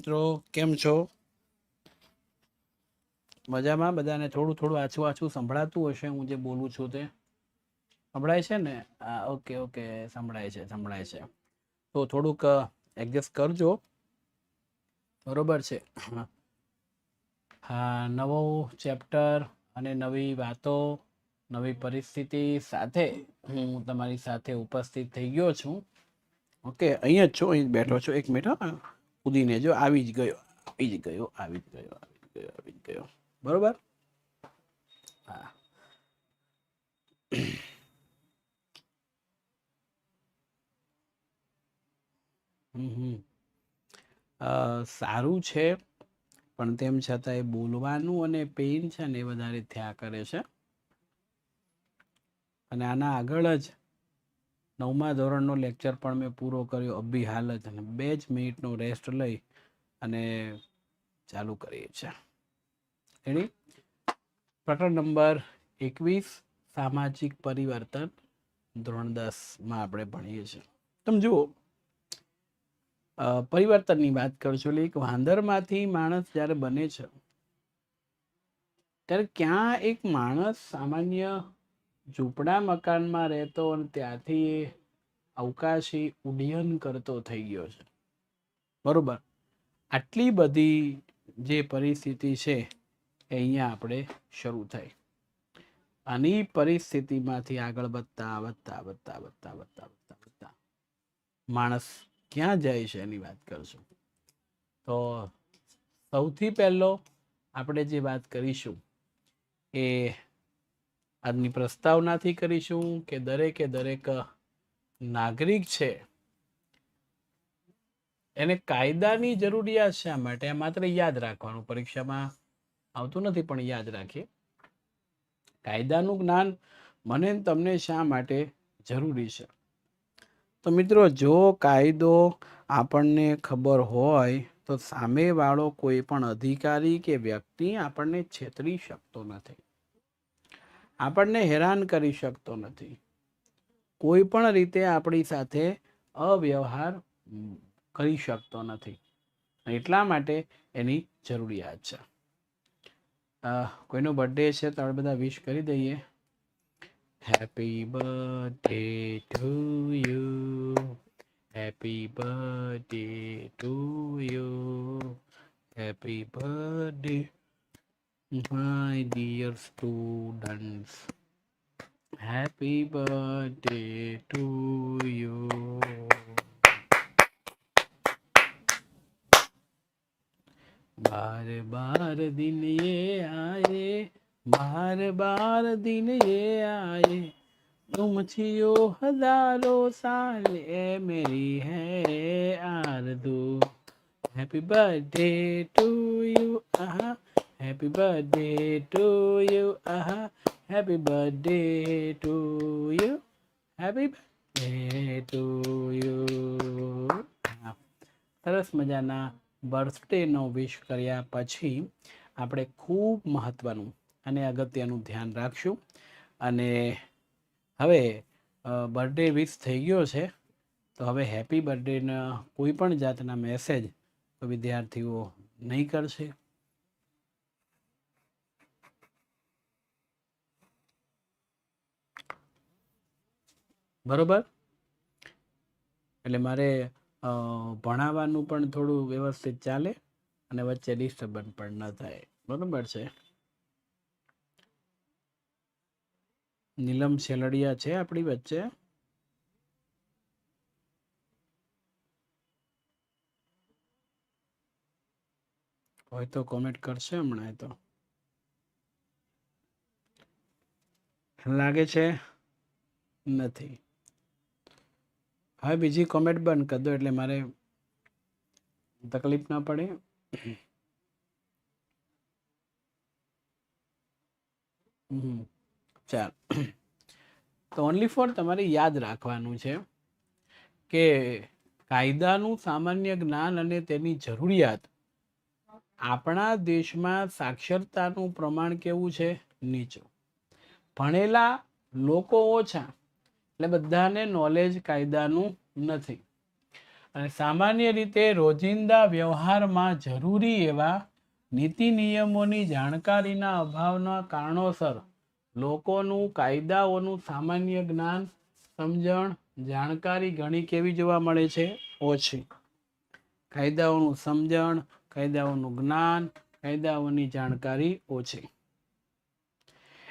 મિત્રો કેમ છો? મજામાં? બધાને થોડું થોડું આછું આછું સંભળાતું હશે હું જે બોલું છું તે સંભળાય છે ને? હા, ઓકે ઓકે, સંભળાય છે. તો થોડુંક એડજસ્ટ કરજો, બરોબર છે? હા, નવો ચેપ્ટર અને નવી વાતો, નવી પરિસ્થિતિ સાથે હું તમારી સાથે ઉપસ્થિત થઈ ગયો છું. ઓકે, અહીંયા જ છો, અહીં બેઠો છો. એક મિનિટ, હા, કૂદીને જો આવી જ ગયો. બરોબર? હા. સારું છે, પણ તેમ છતાં એ બોલવાનું અને પેઇન છે ને એ વધારે થયા કરે છે. અને આના આગળ જ 9મા ધોરણનો લેક્ચર પણ મેં પૂરો કર્યો અભી હાલ જ, અને 2 જ મિનિટનો રેસ્ટ લઈ અને ચાલુ કરીએ છીએ. એની પ્રકરણ નંબર 21 સામાજિક પરિવર્તન, ધોરણ 10માં આપણે ભણીએ છીએ. તમે જુઓ, પરિવર્તનની વાત કરશું. એટલે એક વાંદરમાંથી માણસ જ્યારે બને છે ત્યારે ક્યાં એક માણસ સામાન્ય ઝૂંપડા મકાનમાં રહેતો અને ત્યાંથી એ અવકાશી ઉડ્ડયન કરતો થઈ ગયો છે. બરોબર? આટલી બધી જે પરિસ્થિતિ છે એ અહીંયા આપણે શરૂ થઈ. આની પરિસ્થિતિમાંથી આગળ વધતા માણસ ક્યાં જાય છે એની વાત કરશું. તો સૌથી પહેલો આપણે જે વાત કરીશું એ આજની પ્રસ્તાવનાથી કરીશું કે દરેક નાગરિક છે એને કાયદાની જરૂરિયાત શા માટે? આ માત્ર યાદ રાખવાનું, પરીક્ષામાં આવતું નથી પણ યાદ રાખીએ. કાયદાનું જ્ઞાન મને તમને શા માટે જરૂરી છે? તો મિત્રો, જો કાયદો આપણને ખબર હોય તો સામેવાળો કોઈ પણ અધિકારી કે વ્યક્તિ આપણને છેતરી શકતો નથી, આપણને હેરાન કરી શકતો નથી, કોઈ પણ રીતે આપણી સાથે અવ્યવહાર કરી શકતો નથી. એટલા માટે એની જરૂરિયાત છે. કોઈનો બર્થડે છે તો આપણે બધા વિશ કરી દઈએ. Happy birthday to you, happy birthday to you, happy birthday my dear students, happy birthday to you. बार बार दिन ये आए, बार बार दिन ये आए, तुम छियो हजारों साल, ए मेरी है आरज़ू. हैप्पी बर्थडे टू यू, आहा, हैप्पी बर्थडे टू यू, आहा, happy birthday to you, happy birthday to you. સરસ મજાના બર્થડેનો વિશ કર્યા પછી આપણે ખૂબ મહત્ત્વનું અને અગત્યનું ધ્યાન રાખશું. અને હવે બર્થડે વિશ થઈ ગયો છે તો હવે હેપી બર્થડેના કોઈ પણ જાતના મેસેજ તો વિદ્યાર્થીઓ નહીં કરશે. બરોબર? એટલે મારે ભણાવવાનું પણ થોડું વ્યવસ્થિત ચાલે અને વચ્ચે ડિસ્ટર્બન્સ પણ ન થાય. બરોબર છે? નીલમ શેલડિયા છે આપણી વચ્ચે? હોય તો કોમેન્ટ કરશે હમણાં. તો લાગે છે નથી. હવે બીજી કોમેન્ટ બંધ કરી દો એટલે મારે તકલીફ ના પડે. ચાલ, તો ઓનલી ફોર તમારે યાદ રાખવાનું છે કે કાયદાનું સામાન્ય જ્ઞાન અને તેની જરૂરિયાત. આપણા દેશમાં સાક્ષરતાનું પ્રમાણ કેવું છે? નીચું. ભણેલા લોકો ઓછા, એટલે બધાને નોલેજ કાયદાનું નથી. અને સામાન્ય રીતે રોજિંદા વ્યવહારમાં જરૂરી એવા નીતિ નિયમોની જાણકારીના અભાવના કારણોસર લોકોનું કાયદાઓનું સામાન્ય જ્ઞાન, સમજણ, જાણકારી ઘણી કેવી જોવા મળે છે? ઓછી. કાયદાઓનું સમજણ, કાયદાઓનું જ્ઞાન, કાયદાઓની જાણકારી ઓછી.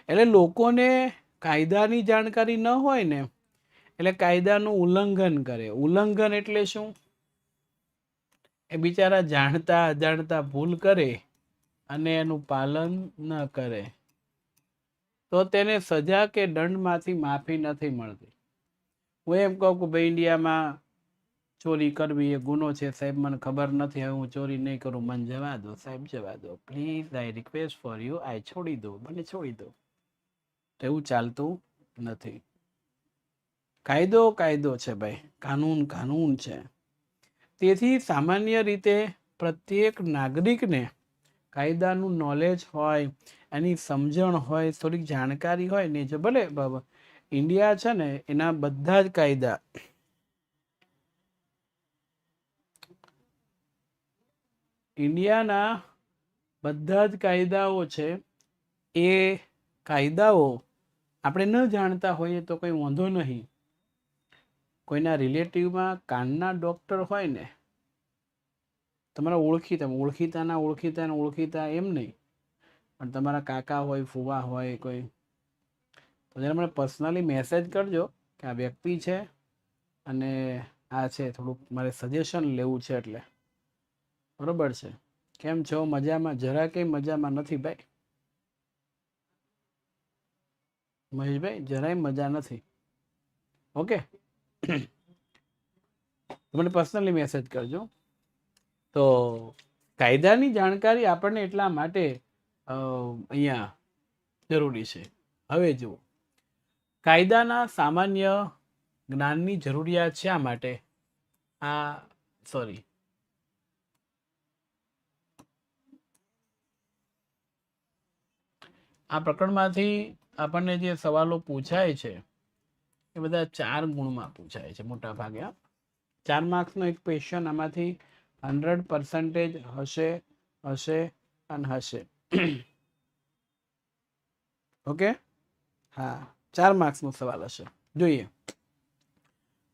એટલે લોકોને કાયદાની જાણકારી ન હોય ને એટલે કાયદાનું ઉલ્લંઘન કરે. ઉલ્લંઘન એટલે શું? એ બિચારા જાણતા અજાણતા ભૂલ કરે અને એનું પાલન ન કરે તો તેને સજા કે દંડમાંથી માફી નથી મળતી. હું એમ કહું કે ભાઈ ઇન્ડિયામાં ચોરી કરવી એ ગુનો છે સાહેબ, મને ખબર નથી, હવે હું ચોરી નહીં કરું, મને જવા દો સાહેબ, જવા દો please, I request for you, I છોડી દો, મને છોડી દો. તો એવું ચાલતું નથી. કાયદો કાયદો છે ભાઈ, કાનૂન કાનૂન છે. તેથી સામાન્ય રીતે પ્રત્યેક નાગરિકને કાયદાનું નોલેજ હોય, એની સમજણ હોય, થોડીક જાણકારી હોય ને, જો ભલે ઇન્ડિયા છે ને એના બધા જ કાયદા ઇન્ડિયાના બધા જ કાયદાઓ છે એ કાયદાઓ આપણે ન જાણતા હોઈએ તો કંઈ વાંધો નહીં. કોઈના રિલેટિવમાં કાનના ડૉક્ટર હોય ને, તમારા ઓળખીતા એમ નહીં, પણ તમારા કાકા હોય, ફુવા હોય કોઈ, તો જરા મને પર્સનલી મેસેજ કરજો કે આ વ્યક્તિ છે અને આ છે, થોડુંક મારે સજેશન લેવું છે. એટલે બરોબર છે? કેમ છો? મજામાં? જરા કંઈ મજામાં નથી ભાઈ મહેશભાઈ, જરાય મજા નથી. ઓકે, મને પર્સનલી મેસેજ કરજો. તો કાયદાની જાણકારી આપણને એટલા માટે અહીંયા જરૂરી છે. હવે જુઓ, કાયદાના સામાન્ય જ્ઞાનની જરૂરિયાત શા માટે? આ પ્રકરણમાંથી આપણને જે સવાલો પૂછાય છે એ બધા 4 ગુણમાં પૂછાય છે મોટા ભાગે. 4 માર્ક્સનો એક ક્વેશ્ચન આમાંથી 100% હશે અને હશે. ઓકે, હા, 4 માર્ક્સનો સવાલ હશે. જોઈએ,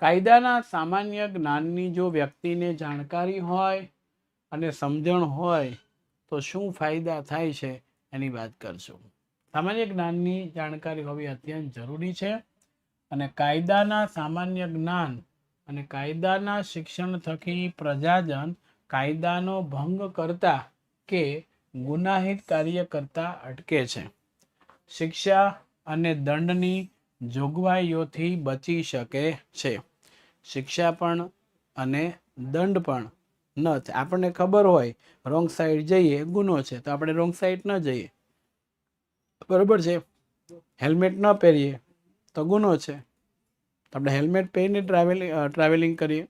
કાયદાના સામાન્ય જ્ઞાનની જો વ્યક્તિને જાણકારી હોય અને સમજણ હોય તો શું ફાયદા થાય છે એની વાત કરશું. સામાન્ય જ્ઞાનની જાણકારી હોવી અત્યંત જરૂરી છે અને કાયદાના સામાન્ય જ્ઞાન અને કાયદાના શિક્ષણ થકી પ્રજાજન કાયદાનો ભંગ કરતા કે ગુનાહિત કાર્ય કરતા અટકે છે. શિક્ષા અને દંડની જોગવાઈઓથી બચી શકે છે. શિક્ષા પણ અને દંડ પણ ન થાય. આપણને ખબર હોય રોંગ સાઈડ જઈએ ગુનો છે તો આપણે રોંગ સાઈડ ન જઈએ, બરોબર છે? હેલ્મેટ ન પહેરીએ તો ગુનો છે, આપણે હેલ્મેટ પહેરીને ટ્રાવેલિંગ કરીએ.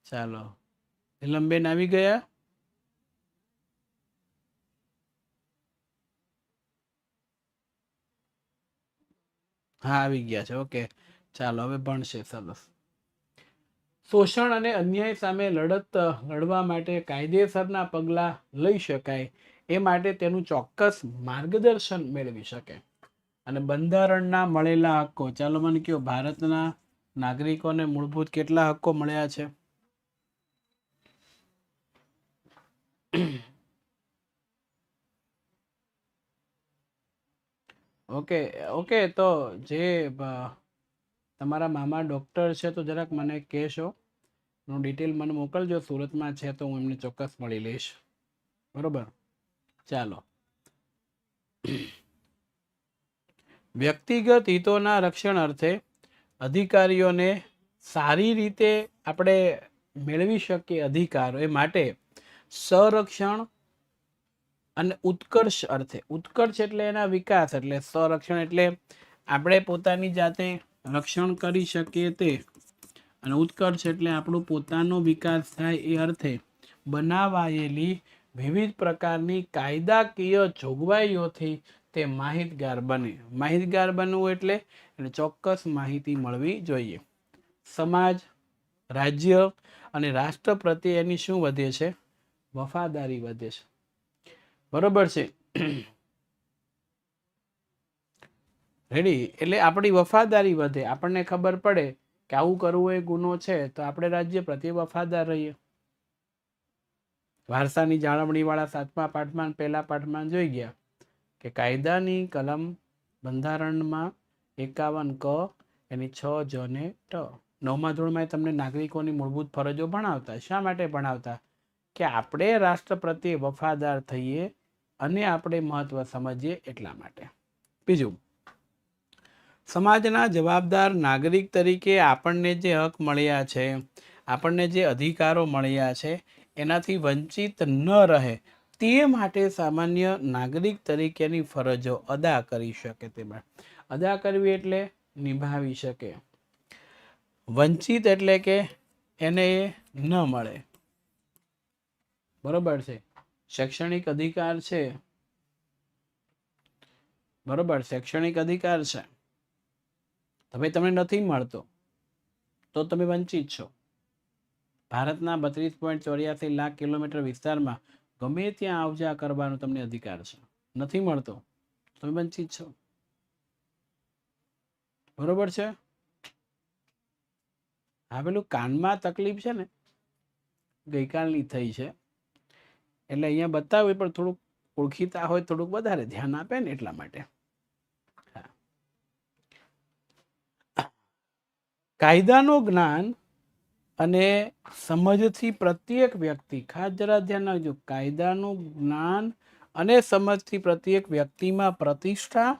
ચાલો, નીલમબેન આવી ગયા? હા, આવી ગયા છે. ઓકે, ચાલો હવે ભણશે. સરસ. શોષણ અને અન્યાય સામે લડવા માટે કાયદેસરના પગલાં લઈ શકાય એ માટે તેનું ચોક્કસ માર્ગદર્શન મેળવી શકે. અને બંધારણના મળેલા હક્કો, ચાલો મને કહો, ભારતના નાગરિકોને મૂળભૂત કેટલા હક્કો મળ્યા છે? ઓકે, તો જે તમારા મામા ડૉક્ટર છે તો જરાક મને કહેશો, એનું ડિટેલ મને મોકલજો. સુરતમાં છે તો હું એમને ચોક્કસ મળી લઈશ. બરોબર, ચાલો. વ્યક્તિગત હિતોના રક્ષણ અર્થે અધિકારીઓને સારી રીતે આપણે મેળવી શકીએ અધિકારો એ માટે સંરક્ષણ અને ઉત્કર્ષ અર્થે, ઉત્કર્ષ એટલે એના વિકાસ, એટલે સંરક્ષણ એટલે આપણે પોતાની જાતે રક્ષણ કરી શકીએ તે, અને ઉત્કર્ષ એટલે આપણો પોતાનો વિકાસ થાય એ અર્થે બનાવાયેલી વિવિધ પ્રકારની કાયદાકીય જોગવાઈઓથી તે માહિતગાર બને. માહિતગાર બનવું એટલે એને ચોક્કસ માહિતી મળવી જોઈએ. સમાજ, રાજ્ય અને રાષ્ટ્ર પ્રત્યે એની શું વધે છે? વફાદારી વધે છે. બરોબર છે. રેડી? એટલે આપણી વફાદારી વધે. આપણને ખબર પડે કે આવું કરવું એ ગુનો છે, તો આપણે રાજ્ય પ્રત્યે વફાદાર રહીએ. વારસાની જાળવણી વાળા 7મા પાઠમાં પહેલા પાઠમાં જોઈ ગયા કે કાયદાની કલમ બંધારણમાં 51 ક એની 6 જ ને ટ. 9મા ધોરણમાં તમને નાગરિકોની મૂળભૂત ફરજો ભણાવતા. શા માટે ભણાવતા? કે આપણે રાષ્ટ્ર પ્રત્યે વફાદાર થઈએ અને આપણે મહત્વ સમજીએ એટલા માટે. બીજું, સમાજના જવાબદાર નાગરિક તરીકે આપણને જે હક મળ્યા છે, આપણને જે અધિકારો મળ્યા છે, એનાથી વંચિત ન રહે તે માટે સામાન્ય નાગરિક તરીકેની ફરજો અદા કરી શકે. તેમાં અદા કરવી એટલે નિભાવી શકે. વંચિત એટલે કે એને એ ન મળે. બરોબર છે. શૈક્ષણિક અધિકાર છે, બરોબર, શૈક્ષણિક અધિકાર છે, હવે તમને નથી મળતો તો તમે વંચિત છો. ભારતના 32.84 લાખ કિલોમીટર વિસ્તારમાં ગમે ત્યાં આવજા કરવાનો તમને અધિકાર છે. નથી મળતો તમે વંચિત છો. બરોબર છે. હા, પેલું કાનમાં તકલીફ છે ને, ગઈકાલની થઈ છે એટલે અહીંયા બતાવે, પણ થોડુંક ઓળખીતા હોય થોડુંક વધારે ધ્યાન આપે ને એટલા માટે. કાયદાનું જ્ઞાન અને સમજથી પ્રત્યેક વ્યક્તિ, ખાસ જરા ધ્યાન રાખજો, કાયદાનું જ્ઞાન અને સમજથી પ્રત્યેક વ્યક્તિમાં પ્રતિષ્ઠા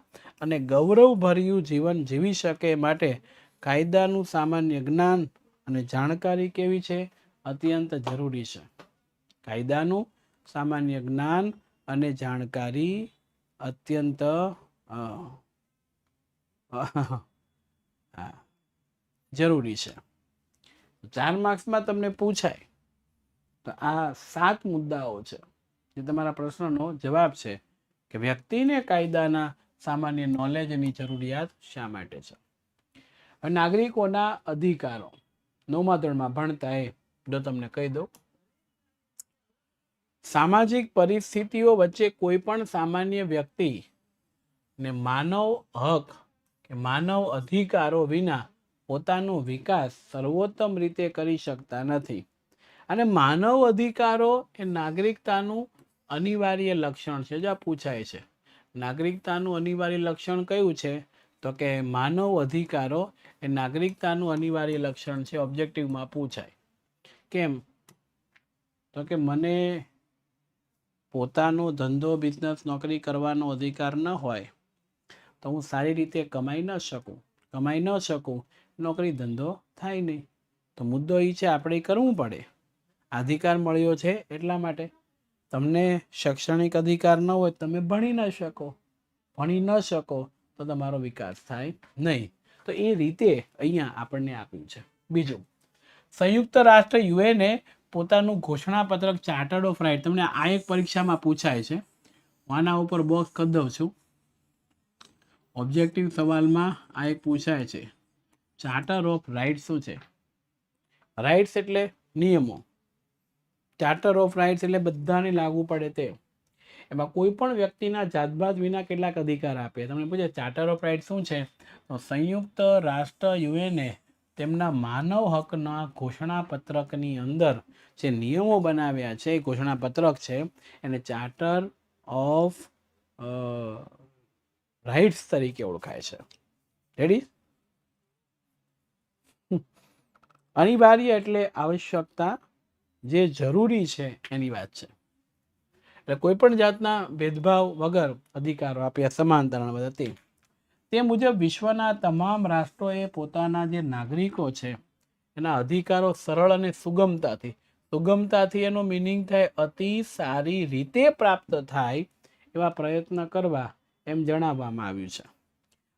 અને ગૌરવભર્યું જીવન જીવી શકે માટે કાયદાનું સામાન્ય જ્ઞાન અને જાણકારી કેવી છે? અત્યંત જરૂરી છે. કાયદાનું સામાન્ય જ્ઞાન અને જાણકારી અત્યંત જરૂરી છે. 4 માર્ક્સમાં તમને પૂછાય તો આ 7 મુદ્દાઓ છે જે તમારા પ્રશ્નનો જવાબ છે કે વ્યક્તિને કાયદાના સામાન્ય નોલેજની જરૂરિયાત શા માટે છે. નાગરિકોના અધિકારો 9મા ધોરણમાં ભણતા એ જો તમને કહી દઉં, સામાજિક પરિસ્થિતિઓ વચ્ચે કોઈ પણ સામાન્ય વ્યક્તિ ને માનવ હક કે માનવ અધિકારો વિના પોતાનો વિકાસ સર્વોત્તમ રીતે કરી શકતા નથી. અને માનવ અધિકારો એ નાગરિકતાનું અનિવાર્ય લક્ષણ છે. જો પૂછાય છે નાગરિકતાનું અનિવાર્ય લક્ષણ કયું છે, તો કે માનવ અધિકારો એ નાગરિકતાનું અનિવાર્ય લક્ષણ છે. ઓબ્જેક્ટિવમાં પૂછાય. કેમ? તો કે મને પોતાનો ધંધો, બિઝનેસ, નોકરી કરવાનો અધિકાર ન હોય તો હું સારી રીતે કમાઈ ન શકું. કમાઈ ન શકું, નોકરી ધંધો થાય નહીં. તો મુદ્દો એ છે આપણે કરવું પડે. અધિકાર મળ્યો છે એટલા માટે. તમને શૈક્ષણિક અધિકાર ન હોય, તમે ભણી ન શકો. ભણી ન શકો તો તમારો વિકાસ થાય નહીં. તો એ રીતે અહીંયા આપણને આપ્યું છે. બીજું, સંયુક્ત રાષ્ટ્ર યુએનએ પોતાનું ઘોષણાપત્રક ચાર્ટર ઓફ રાઇટ, તમને આ એક પરીક્ષામાં પૂછાય છે, હું આના ઉપર બોક્સ કરી દઉં છું. ઓબ્જેક્ટિવ સવાલમાં આ એક પૂછાય છે, ચાર્ટર ઓફ રાઇટ શું છે? રાઇટ્સ એટલે નિયમો, ચાર્ટર ઓફ રાઇટ્સ એટલે બધાને લાગુ પડે તે. એમાં કોઈ પણ વ્યક્તિના જાતભાત વિના કેટલાક અધિકાર આપે. તમને પૂછે ચાર્ટર ઓફ રાઇટ શું છે? તો સંયુક્ત રાષ્ટ્ર યુએનએ તેમના માનવ હકના ઘોષણાપત્રકની અંદર જે નિયમો બનાવ્યા છે, એ ઘોષણાપત્રક છે, એને ચાર્ટર ઓફ રાઇટ્સ તરીકે ઓળખાય છે. રેડી? અનિવાર્ય એટલે આવશ્યકતા, જે જરૂરી છે એની વાત છે. એટલે કોઈ પણ જાતના ભેદભાવ વગર અધિકારો આપ્યા, સમાનતાના બધા. તે મુજબ વિશ્વના તમામ રાષ્ટ્રોએ પોતાના જે નાગરિકો છે એના અધિકારો સરળ અને સુગમતાથી એનો મિનિંગ થાય અતિ સારી રીતે પ્રાપ્ત થાય એવા પ્રયત્ન કરવા એમ જણાવવામાં આવ્યું છે.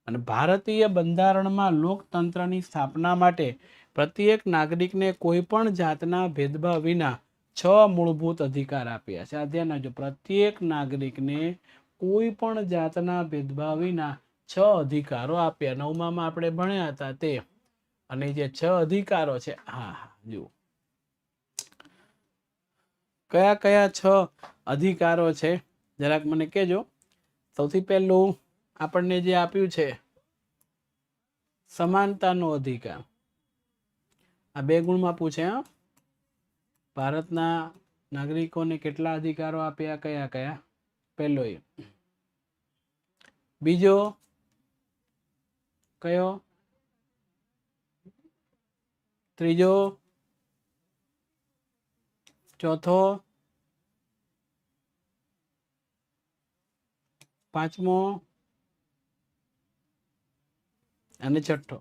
અને ભારતીય બંધારણમાં લોકતંત્રની સ્થાપના માટે પ્રત્યેક નાગરિકને કોઈ પણ જાતના ભેદભાવ વિના 6 મૂળભૂત અધિકાર આપ્યા છે. આ ધ્યાન રાખજો, પ્રત્યેક નાગરિકને કોઈ પણ જાતના ભેદભાવ વિના 6 અધિકારો આપ્યા. 9માં આપણે ભણ્યા હતા તે. અને જે 6 અધિકારો છે, હા જુઓ કયા કયા 6 અધિકારો છે જરાક મને કહેજો. સૌથી પહેલું આપણને જે આપ્યું છે સમાનતાનો અધિકાર. આ 2 ગુણમાં પૂછે. ભારતના નાગરિકોને કેટલા અધિકારો આપ્યા, કયા કયા? પહેલો એ. બીજો કયો? ત્રીજો? ચોથો? પાંચમો? અને છઠ્ઠો.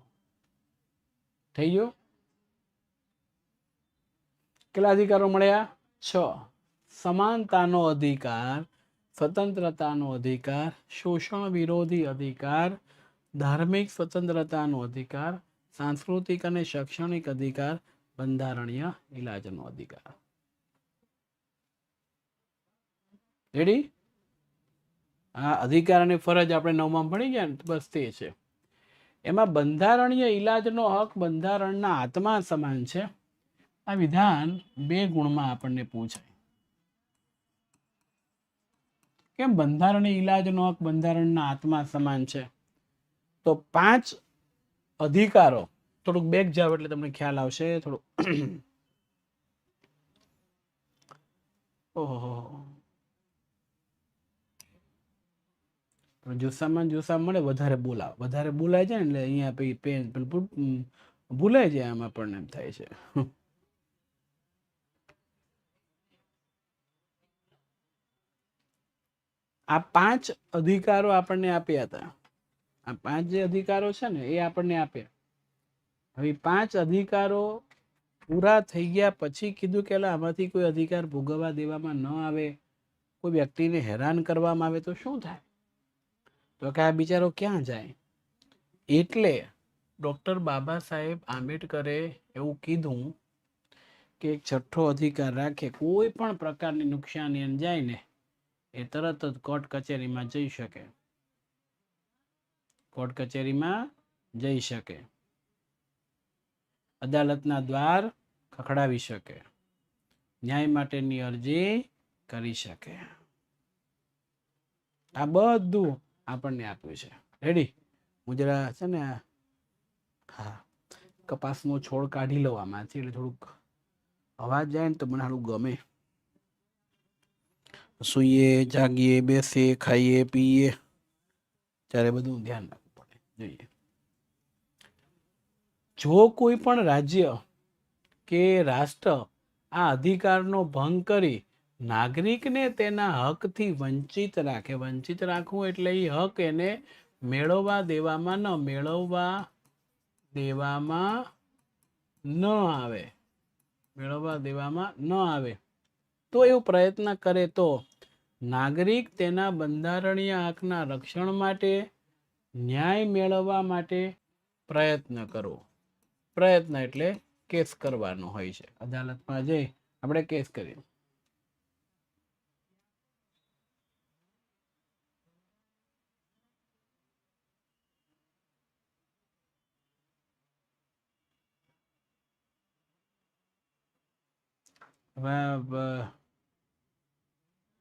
થઈ ગયો? કેટલા અધિકારો મળ્યા? 6. સમાનતાનો અધિકાર, સ્વતંત્રતાનો અધિકાર, શોષણ વિરોધી અધિકાર, ધાર્મિક સ્વતંત્રતાનો અધિકાર, સાંસ્કૃતિક અને શૈક્ષણિક અધિકાર, બંધારણીય ઇલાજનો અધિકાર. રેડી? આ અધિકાર અને ફરજ આપણે 9માં ભણી ગયા ને, બસ તે છે. એમાં બંધારણીય ઇલાજનો હક બંધારણના આત્મા સમાન છે. આ વિધાન 2 ગુણમાં આપણને પૂછાય. કેમ બંધારણીય ઇલાજનો હક બંધારણના આત્મા સમાન છે? તો 5 અધિકારો, થોડુંક બેક જાવ એટલે તમને ખ્યાલ આવશે. થોડું ઓહો, જુસ્સામાં મળે વધારે બોલાય છે ને એટલે અહીંયા પેન ભૂલાય જાય. આમાં પણ એમ થાય છે. આ 5 અધિકારો આપણને આપ્યા હતા. આ 5 જે અધિકારો છે ને એ આપણને આપ્યા. હવે 5 અધિકારો પૂરા થઈ ગયા પછી કીધું કે આમાંથી કોઈ અધિકાર ભોગવવા દેવામાં ન આવે, કોઈ વ્યક્તિને હેરાન કરવામાં આવે તો શું થાય? તો કે આ બિચારો ક્યાં જાય? એટલે ડૉક્ટર બાબા સાહેબ આંબેડકરે એવું કીધું કે એક 6ઠ્ઠો અધિકાર રાખે. કોઈ પણ પ્રકારની નુકસાની જાય ને એ તરત જ કોર્ટ કચેરીમાં જઈ શકે. કોર્ટ કચેરીમાં જઈ શકે, અદાલતના દ્વાર ખખડાવી શકે, ન્યાય માટેની અરજી કરી શકે. આ બધું આપણને આપ્યું છે. રેડી? હું જરા છે ને હા કપાસનો છોડ કાઢી લઉં આમાંથી, એટલે થોડુંક અવાજ જાય ને તો મને સારું ગમે. સૂઈએ, જાગીએ, બેસીએ, ખાઈએ, પીએ ત્યારે બધું ધ્યાન રાખવું પડે. જોઈએ, જો કોઈ પણ રાજ્ય કે રાષ્ટ્ર આ અધિકારનો ભંગ કરી નાગરિકને તેના હકથી વંચિત રાખે, વંચિત રાખવું એટલે એ હક એને મેળવવા દેવામાં ન આવે, તો એવો પ્રયત્ન કરે તો નાગરિક તેના બંધારણીય હકના રક્ષણ માટે, ન્યાય મેળવવા માટે પ્રયત્ન કરવો. પ્રયત્ન એટલે કેસ કરવાનો હોય છે. અદાલતમાં જઈ આપણે કેસ કરીએ.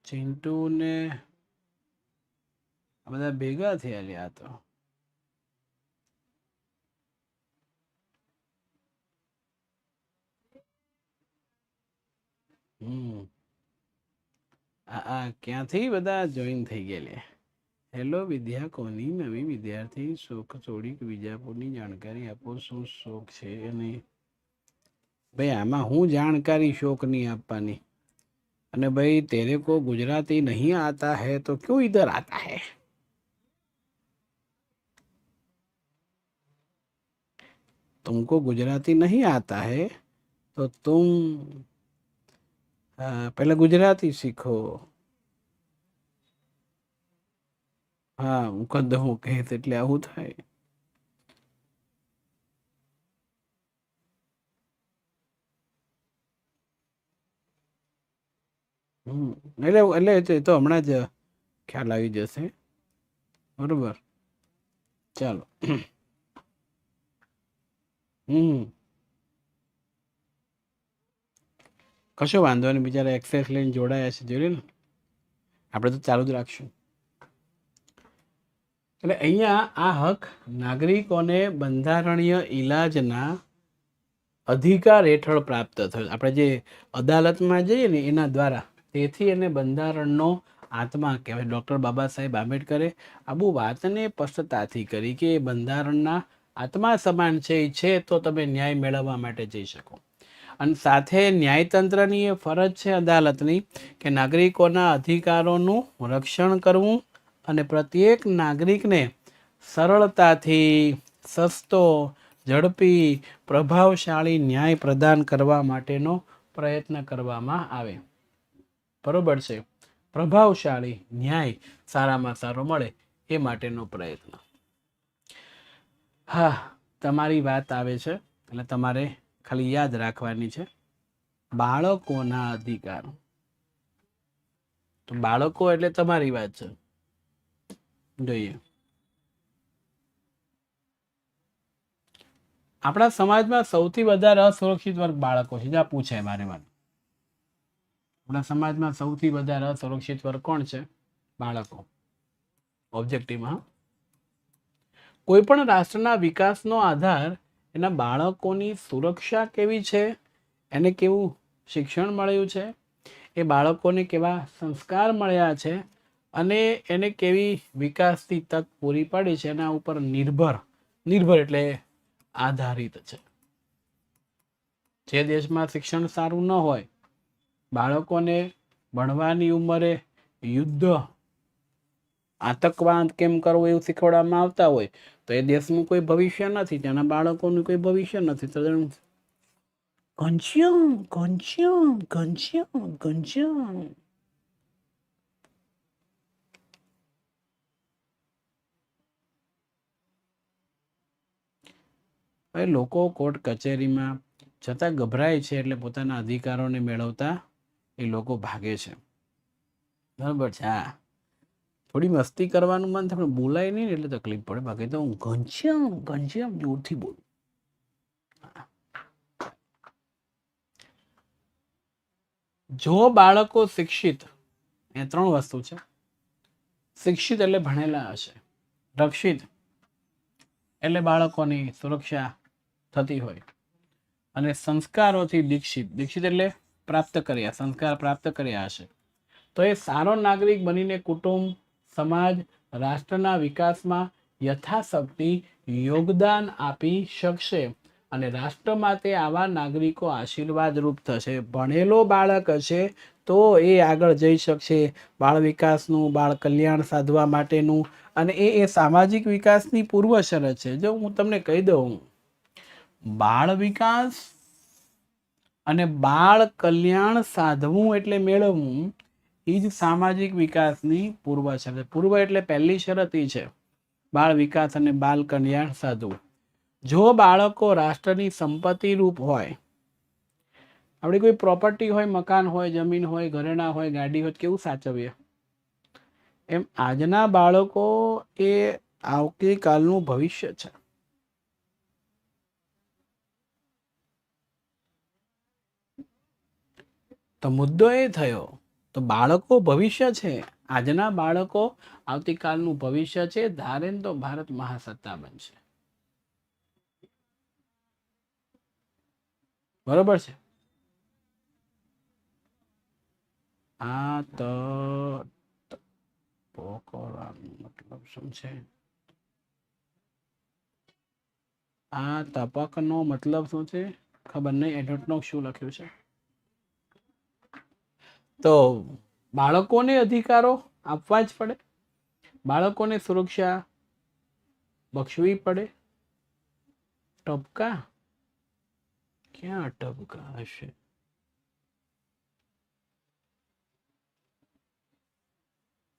ચિંટુ ને બધા ભેગા થયા લ્યા. તો ક્યાંથી બધા જોઈન થઈ ગયા? હેલો વિદ્યા કોની નવી વિદ્યાર્થી શોખ થોડીક વિજાપુરની જાણકારી આપો. શું શોખ છે? અને ભાઈ આમાં હું જાણકારી શોકની આપવાની? અને ભાઈ તેરે કો ગુજરાતી નહીં આતા હૈ તો ક્यों इधर आता है? तुमको गुजराती नहीं आता है तो तुम पहले गुजराती सीखो. હા હું કદું કહીશ એટલે આવું થાય. એટલે તો હમણાં જ ખ્યાલ આવી જશે. બરોબર, ચાલો. કશો વાંધો નહીં, બિચારા એક્સેસ લઈને જોડાયા છે, જોયું ને. આપણે તો ચાલુ જ રાખશું. એટલે અહીંયા આ હક નાગરિકોને બંધારણીય ઇલાજના અધિકાર હેઠળ પ્રાપ્ત થયો. આપણે જે અદાલતમાં જઈએ ને એના દ્વારા, તેથી એને બંધારણનો આત્મા કહેવાય. ડૉક્ટર બાબા સાહેબ આંબેડકરે આ બહુ વાતને સ્પષ્ટતાથી કરી કે બંધારણના આત્મા સમાન છે તો તમે ન્યાય મેળવવા માટે જઈ શકો. અને સાથે ન્યાયતંત્રની એ ફરજ છે અદાલતની કે નાગરિકોના અધિકારોનું રક્ષણ કરવું અને પ્રત્યેક નાગરિકને સરળતાથી સસ્તો, ઝડપી, પ્રભાવશાળી ન્યાય પ્રદાન કરવા માટેનો પ્રયત્ન કરવામાં આવે. બરોબર છે, પ્રભાવશાળી ન્યાય સારામાં સારો મળે એ માટેનો પ્રયત્ન. હા, તમારી વાત આવે છે એટલે તમારે ખાલી યાદ રાખવાની છે બાળકોના અધિકારો. તો બાળકો એટલે તમારી વાત છે. જોઈએ, આપણા સમાજમાં સૌથી વધારે અસુરક્ષિત વર્ગ બાળકો છે. જ્યાં પૂછાય મારે વાત, આપણા સમાજમાં સૌથી વધારે અસુરક્ષિત વર્ગ કોણ છે? બાળકો. ઓબ્જેક્ટિવમાં કોઈ પણ રાષ્ટ્રના વિકાસનો આધાર એના બાળકોની સુરક્ષા કેવી છે, એને કેવું શિક્ષણ મળ્યું છે, એ બાળકોને કેવા સંસ્કાર મળ્યા છે અને એને કેવી વિકાસની તક પૂરી પડી છે એના ઉપર નિર્ભર એટલે આધારિત છે. જે દેશમાં શિક્ષણ સારું ન હોય, બાળકોને ભણવાની ઉંમરે યુદ્ધ, આતંકવાદ કેમ કરવો એવું શીખવાડવામાં આવતા હોય તો એ દેશનું કોઈ ભવિષ્ય નથી, ત્યાંના બાળકોનું કોઈ ભવિષ્ય નથી. તો ઘનશ્યામ ઘનશ્યામ ઘનશ્યામ ઘનશ્યામ. હવે લોકો કોર્ટ કચેરીમાં જતા ગભરાય છે એટલે પોતાના અધિકારોને મેળવતા એ લોકો ભાગે છે. બરાબર છે. હા, થોડી મસ્તી કરવાનું મન થાય પણ બોલાય નહીં એટલે તકલીફ પડે. બાકી તો હું ઘનશ્યામ ઘનશ્યામ જોરથી બોલું. જો બાળકો શિક્ષિત, એ 3 વસ્તુ છે. શિક્ષિત એટલે ભણેલા હશે, રક્ષિત એટલે બાળકોની સુરક્ષા થતી હોય, અને સંસ્કારોથી દીક્ષિત, દીક્ષિત એટલે પ્રાપ્ત કર્યા, સંસ્કાર પ્રાપ્ત કર્યા હશે, તો એ સારો નાગરિક બનીને કુટુંબ, સમાજ, રાષ્ટ્રના વિકાસમાં યથાશક્તિ યોગદાન આપી શકશે. અને રાષ્ટ્ર માટે આવા નાગરિકો આશીર્વાદરૂપ થશે. ભણેલો બાળક હશે તો એ આગળ જઈ શકશે બાળ વિકાસનું, બાળ કલ્યાણ સાધવા માટેનું, અને એ સામાજિક વિકાસની પૂર્વ શરત છે. જો હું તમને કહી દઉં, બાળ વિકાસ અને બાળ કલ્યાણ સાધવું એટલે મેળવવું એ જ સામાજિક વિકાસની પૂર્વ શરત. પૂર્વ એટલે પહેલી શરત એ છે બાળ વિકાસ અને બાળ કલ્યાણ સાધવું. જો બાળકો રાષ્ટ્રની સંપત્તિ રૂપ હોય, આપણી કોઈ પ્રોપર્ટી હોય, મકાન હોય, જમીન હોય, ઘરેણા હોય, ગાડી હોય, કેવું સાચવીએ, એમ આજના બાળકો એ આવતીકાલનું ભવિષ્ય છે. તો મુદ્દો એ થયો, તો બાળકો ભવિષ્ય છે, આજના બાળકો આવતીકાલનું ભવિષ્ય છે. ધારે તો ભારત મહાસત્તા બનશે. બરોબર છે. આ તો મતલબ શું છે? આ તપકનો મતલબ શું છે ખબર નહીં. એડોટનો શું લખ્યું છે? તો બાળકોને અધિકારો આપવા જ પડે, બાળકોને સુરક્ષા બક્ષવી પડે. ટપકા ક્યાં ટપકા હશે?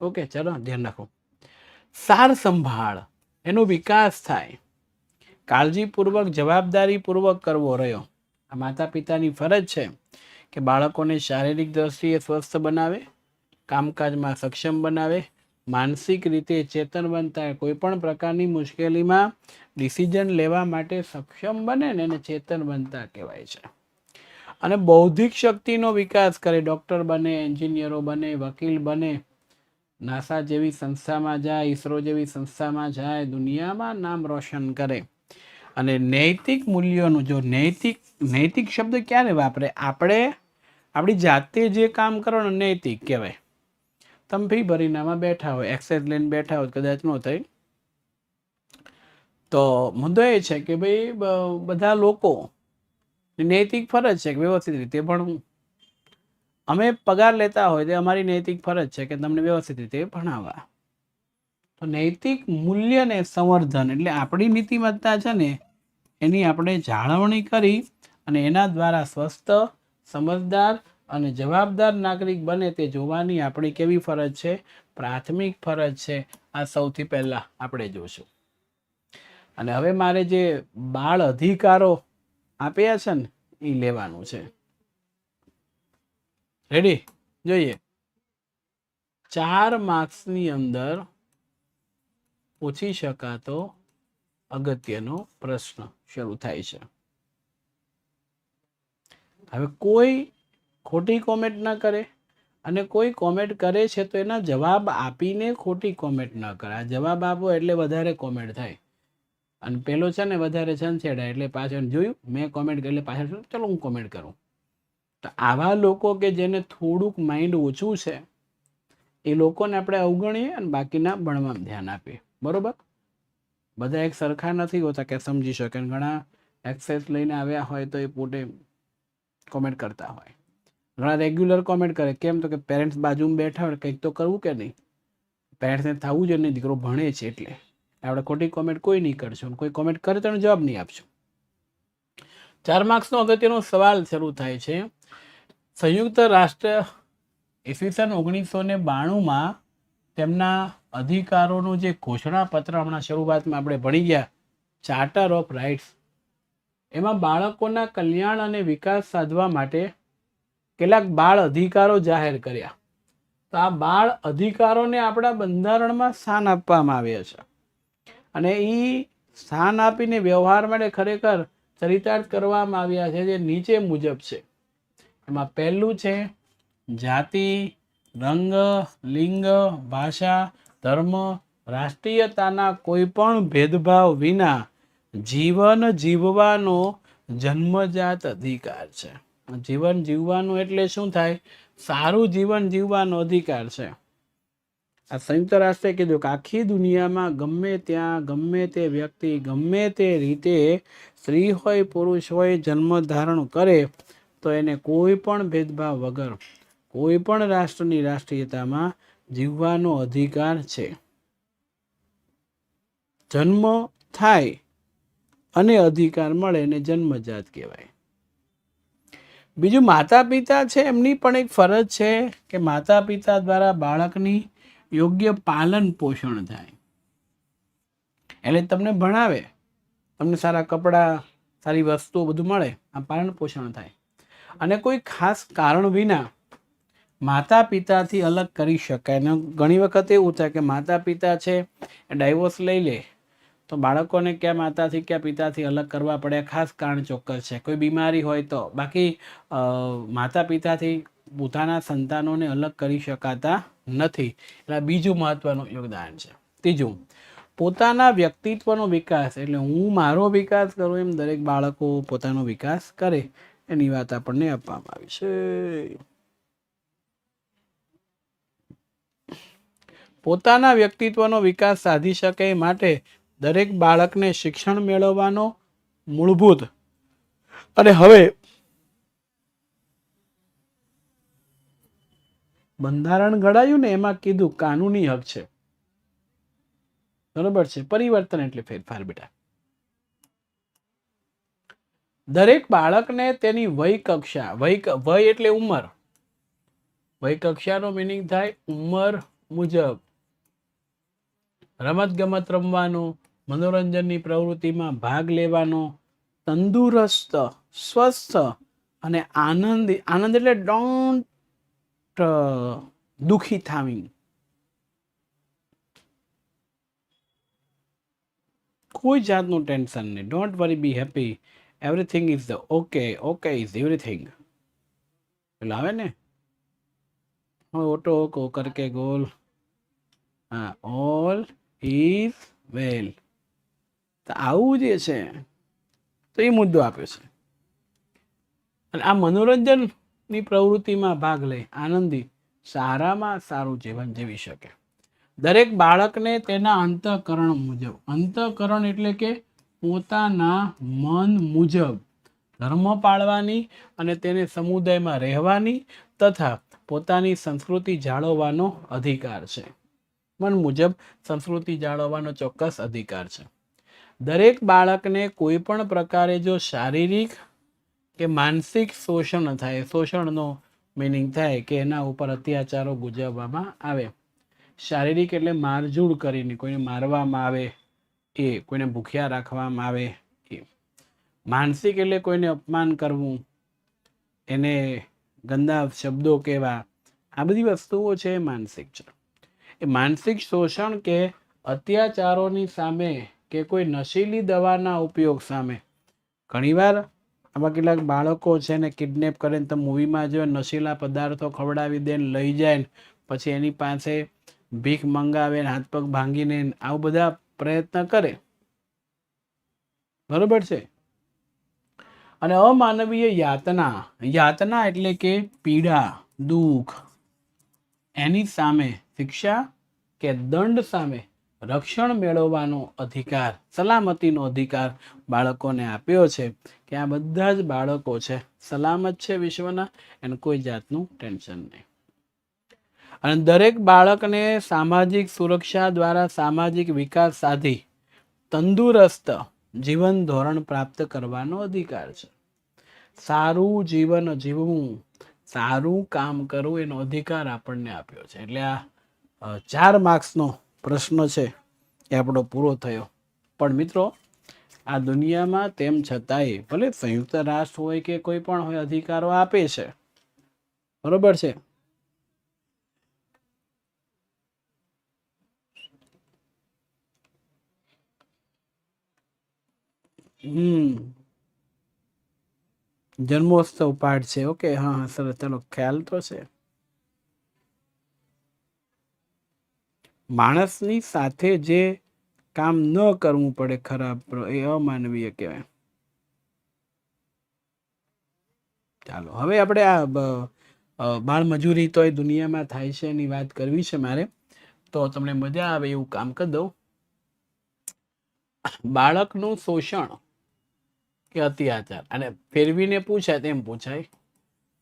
ઓકે, ચલો ધ્યાન રાખો. સાર સંભાળ, એનો વિકાસ થાય, કાળજીપૂર્વક, જવાબદારીપૂર્વક કરવો રહ્યો. આ માતા પિતાની ફરજ છે કે બાળકોને શારીરિક દ્રષ્ટિએ સ્વસ્થ બનાવે, કામકાજમાં સક્ષમ બનાવે, માનસિક રીતે ચેતન બનતા કોઈ પણ પ્રકારની મુશ્કેલીમાં ડિસિઝન લેવા માટે સક્ષમ બને ને એને ચેતન બનતા કહેવાય છે. અને બૌદ્ધિક શક્તિનો વિકાસ કરે, ડૉક્ટર બને, એન્જિનિયરો બને, વકીલ બને, નાસા જેવી સંસ્થામાં જાય, ઈસરો જેવી સંસ્થામાં જાય, દુનિયામાં નામ રોશન કરે. અને નૈતિક મૂલ્યોનું, જો નૈતિક શબ્દ ક્યારે વાપરે? આપણે આપણી જાતે જે કામ કરવાનું નૈતિક કહેવાય. તમે ફી ભરીને આમાં બેઠા હોય, એક્સેસ લઈને બેઠા હોય, કદાચ ન થાય. તો મુદ્દો એ છે કે ભાઈ બધા લોકો નૈતિક ફરજ છે કે વ્યવસ્થિત રીતે ભણવું. અમે પગાર લેતા હોય તો અમારી નૈતિક ફરજ છે કે તમને વ્યવસ્થિત રીતે ભણાવવા. તો નૈતિક મૂલ્યને સંવર્ધન એટલે આપણી નીતિમત્તા છે ને એની આપણે જાળવણી કરી અને એના દ્વારા સ્વસ્થ, સમજદાર અને જવાબદાર નાગરિક બને તે જોવાની આપણી કેવી ફરજ છે? પ્રાથમિક ફરજ છે. આ સૌથી પહેલા આપણે જોશું. અને હવે મારે જે બાળ અધિકારો આપ્યા છે ને એ લેવાનું છે. રેડી? જોઈએ. 4 માર્ક્સની અંદર પૂછી શકાતો અગત્યનો પ્રશ્ન શરૂ થાય છે. હવે કોઈ ખોટી કોમેન્ટ ન કરે અને કોઈ કોમેન્ટ કરે છે તો એના જવાબ આપીને ખોટી કોમેન્ટ ન કરે. આ જવાબ આપો એટલે વધારે કોમેન્ટ થાય. અને પેલો છે ને વધારે છંછેડા એટલે પાછળ જોયું મેં કોમેન્ટ કરી એટલે પાછળ ચલો હું કોમેન્ટ કરું. તો આવા લોકો કે જેને થોડુંક માઇન્ડ ઓછું છે એ લોકોને આપણે અવગણીએ અને બાકીના ભણવામાં ધ્યાન આપીએ. બરોબર? બધા એક સરખા નથી હોતા કે સમજી શકે. ઘણા એક્સેસ લઈને આવ્યા હોય તો એ પોતે કોમેન્ટ કરતા હોય. ઘણા રેગ્યુલર કોમેન્ટ કરે. કેમ? તો કે પેરેન્ટ્સ બાજુમાં બેઠા હોય કંઈક તો કરવું કે નહીં. પેરેન્ટ્સને થવું જ નહીં, દીકરો ભણે છે એટલે. આપણે ખોટી કોમેન્ટ કોઈ નહીં કરશું. કોઈ કોમેન્ટ કરે તો જવાબ નહીં આપશું. 4 માર્ક્સનો અગત્યનો સવાલ શરૂ થાય છે. સંયુક્ત રાષ્ટ્ર ઈસવીસન 1992માં તેમના અધિકારોનું જે ઘોષણાપત્ર હમણાં શરૂઆતમાં આપણે ભણી ગયા, ચાર્ટર ઓફ રાઇટ્સ, એમાં બાળકોના કલ્યાણ અને વિકાસ સાધવા માટે કેટલાક બાળ અધિકારો જાહેર કર્યા. તો આ બાળ અધિકારોને આપણા બંધારણમાં સ્થાન આપવામાં આવ્યા છે. અને એ સ્થાન આપીને વ્યવહાર માટે ખરેખર ચરિતાર્થ કરવામાં આવ્યા છે જે નીચે મુજબ છે. એમાં પહેલું છે જાતિ, રંગ, લિંગ, ભાષા, ધર્મ, રાષ્ટ્રીયતાના કોઈ પણ ભેદભાવ વિના જીવન જીવવાનો જન્મજાત અધિકાર છે. જીવન જીવવાનું એટલે શું થાય? સારું જીવન જીવવાનો અધિકાર છે. આ સંયુક્ત રાષ્ટ્રે કીધું કે આખી દુનિયામાં ગમે ત્યાં ગમે તે વ્યક્તિ ગમે તે રીતે સ્ત્રી હોય પુરુષ હોય જન્મ ધારણ કરે તો એને કોઈ પણ ભેદભાવ વગર કોઈ પણ રાષ્ટ્રની રાષ્ટ્રીયતામાં જીવવાનો અધિકાર છે. જન્મ થાય અને અધિકાર મળે એને જન્મજાત કહેવાય. બીજું માતા પિતા છે એમની પણ એક ફરજ છે કે માતા પિતા દ્વારા બાળકની યોગ્ય પાલન પોષણ થાય. એટલે તમને ભણાવે, તમને સારા કપડાં, સારી વસ્તુઓ બધું મળે, આ પાલન પોષણ થાય. અને કોઈ ખાસ કારણ વિના માતા પિતાથી અલગ કરી શકાય. ને ઘણી વખત એવું થાય કે માતા પિતા છે એ ડાયવોર્સ લઈ લે તો બાળકોને ક્યાં માતાથી ક્યાં પિતાથી અલગ કરવા પડે. ખાસ કારણ ચોક્કસ છે, કોઈ બીમારી હોય તો. બાકી માતા પિતાથી પોતાના સંતાનોને અલગ કરી શકાતા નથી. એટલે બીજું મહત્વનું યોગદાન છે. ત્રીજું, પોતાના વ્યક્તિત્વનો વિકાસ. એટલે હું મારો વિકાસ કરું એમ દરેક બાળકો પોતાનો વિકાસ કરે એની વાત આપણને આપવામાં આવી છે. પોતાના વ્યક્તિત્વનો વિકાસ સાધી શકે માટે દરેક બાળકને શિક્ષણ મેળવવાનો મૂળભૂત અને હવે બંધારણ ઘડાયું ને એમાં કીધું કાનૂની હક છે. બરોબર છે? પરિવર્તન એટલે ફેરફાર બેટા. દરેક બાળકને તેની વય કક્ષા, વય એટલે ઉંમર, વય કક્ષાનો મિનિંગ થાય ઉંમર મુજબ રમત ગમત રમવાનો, મનોરંજનની પ્રવૃત્તિમાં ભાગ લેવાનો, તંદુરસ્ત, સ્વસ્થ અને આનંદી, આનંદ એટલે ડોન્ટ દુખી થાવી, કોઈ જાતનું ટેન્શન નહીં. Don't worry, B happy, everything is the okay. Okay is everything. એટલે આવે ને ઓટો કો કરકે ગોલ. હા, ઓલ ઇઝ વેલ. તો આવું જે છે તો એ મુદ્દો આપ્યો છે. અને આ મનોરંજનની પ્રવૃત્તિમાં ભાગ લઈ આનંદી સારામાં સારું જીવન જીવી શકે. દરેક બાળકને તેના અંતઃકરણ મુજબ, અંતઃકરણ એટલે કે પોતાના મન મુજબ ધર્મ પાળવાની અને તેને સમુદાયમાં રહેવાની તથા પોતાની સંસ્કૃતિ જાળવવાનો અધિકાર છે. મન મુજબ સંસ્કૃતિ જાળવવાનો ચોક્કસ અધિકાર છે. દરેક બાળકને કોઈ પણ પ્રકારે જો શારીરિક કે માનસિક શોષણ થાય, શોષણનો મિનિંગ થાય કે એના ઉપર અત્યાચારો ગુજરવામાં આવે. શારીરિક એટલે મારઝૂડ કરીને કોઈને મારવામાં આવે, એ કોઈને ભૂખ્યા રાખવામાં આવે. એ માનસિક એટલે કોઈને અપમાન કરવું, એને ગંદા શબ્દો કહેવા, આ બધી વસ્તુઓ છે એ માનસિક છે. એ માનસિક શોષણ કે અત્યાચારોની સામે કે કોઈ નશીલી દવાના ઉપયોગ સામે, ઘણીવાર આવા કેટલાક બાળકો છે ને કિડનેપ કરીને તમે મૂવીમાં જો નશીલા પદાર્થો ખવડાવી દે ને લઈ જાય ને પછી એની પાસે ભીખ મંગાવે ને હાથ પગ ભાંગીને આવું બધા પ્રયત્ન કરે, બરોબર છે. અને અમાનવીય યાતના, યાતના એટલે કે પીડા, દુઃખ, એની સામે શિક્ષા કે દંડ સામે રક્ષણ મેળવવાનો અધિકાર, સલામતીનો અધિકાર બાળકોને આપ્યો છે કે આ બધા જ બાળકો છે સલામત છે વિશ્વના, એને કોઈ જાતનું ટેન્શન નહીં. અને દરેક બાળકને સામાજિક સુરક્ષા દ્વારા સામાજિક વિકાસ સાધી તંદુરસ્ત જીવન ધોરણ પ્રાપ્ત કરવાનો અધિકાર છે. સારું જીવન જીવવું, સારું કામ કરવું એનો અધિકાર આપણને આપ્યો છે. એટલે આ 4 માર્ક્સનો પ્રશ્ન છે એ આપણો પૂરો થયો. પણ મિત્રો, આ દુનિયામાં તેમ છતાંય ભલે સંયુક્ત રાષ્ટ્ર હોય કે કોઈ પણ હોય, અધિકારો આપે છે, બરોબર છે. જન્મોત્સવ પાઠ છે. ઓકે, હા સરસ, ચલો ખ્યાલ તો છે. માણસની સાથે જે કામ ન કરવું પડે ખરાબ, એ અમાનવીય કહેવાય. ચાલો હવે આપણે આ બાળ મજૂરી તો એ દુનિયામાં થાય છે એની વાત કરવી છે મારે, તો તમને મજા આવે એવું કામ કરી દઉં. બાળકનું શોષણ કે અત્યાચાર, અને ફેરવીને પૂછાય તેમ પૂછાય,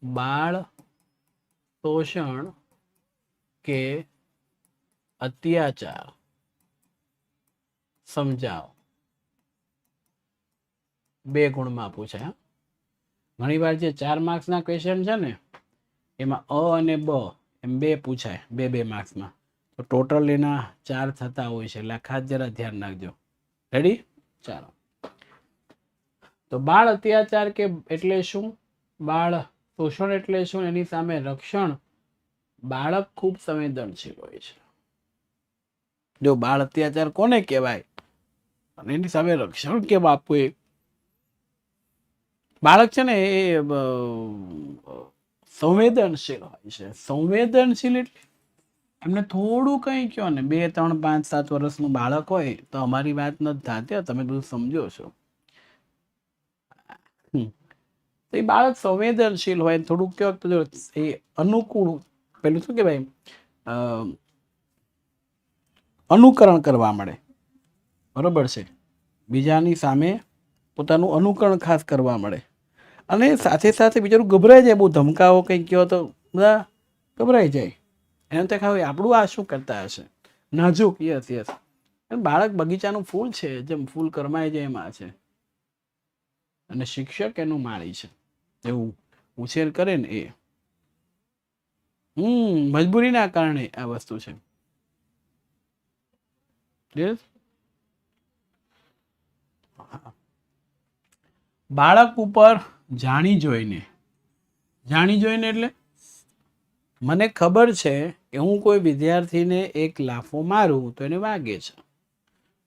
બાળ શોષણ કે અત્યાચાર સમજાવો. 2 ગુણમાં પૂછાય. ઘણી વાર જે 4 માર્ક્સના ક્વેશ્ચન છે ને એમાં અ અને બ એમ 2 પૂછાય, 2 માર્ક્સમાં. તો ટોટલ એના 4 થતા હોય છે, એટલે ખાસ જરા ધ્યાન રાખજો. રેડી? ચાલો. તો બાળ અત્યાચાર કે એટલે શું, બાળ શોષણ એટલે શું, એની સામે રક્ષણ. બાળક ખૂબ સંવેદનશીલ હોય છે. જો બાળ અત્યાચાર કોને કહેવાય અને એની સામે રક્ષણ કેમ આપવું, એ બાળક છે ને એ સંવેદનશીલ હોય છે. સંવેદનશીલ એટલે એમને થોડું કંઈ કહો ને, 2, 3, 5, 7 વર્ષનું બાળક હોય તો અમારી વાત નથી થતી, તમે બધું સમજો છો. તો એ બાળક સંવેદનશીલ હોય, થોડુંક કહો તો એ અનુકૂળ, પેલું શું કહેવાય, અનુકરણ કરવા મળે, બરોબર છે. બીજાની સામે પોતાનું અનુકરણ ખાસ કરવા મળે. અને સાથે સાથે બિચારું ગભરાઈ જાય, બહુ ધમકાવો કંઈ કહો તો બધા ગભરાઈ જાય. એને તો ખાવ આપણું આ શું કરતા હશે, નાજુક. યસ યસ, બાળક બગીચાનું ફૂલ છે, જેમ ફૂલ કરમાઈ જાય એમાં છે. અને શિક્ષક એનું માળી છે, એવું ઉછેર કરે ને એ મજબૂરીના કારણે આ વસ્તુ છે. બાળક ઉપર જાણી જોઈને એટલે મને ખબર છે કે હું કોઈ વિદ્યાર્થીને એક લાફો મારું તો એને વાગે છે,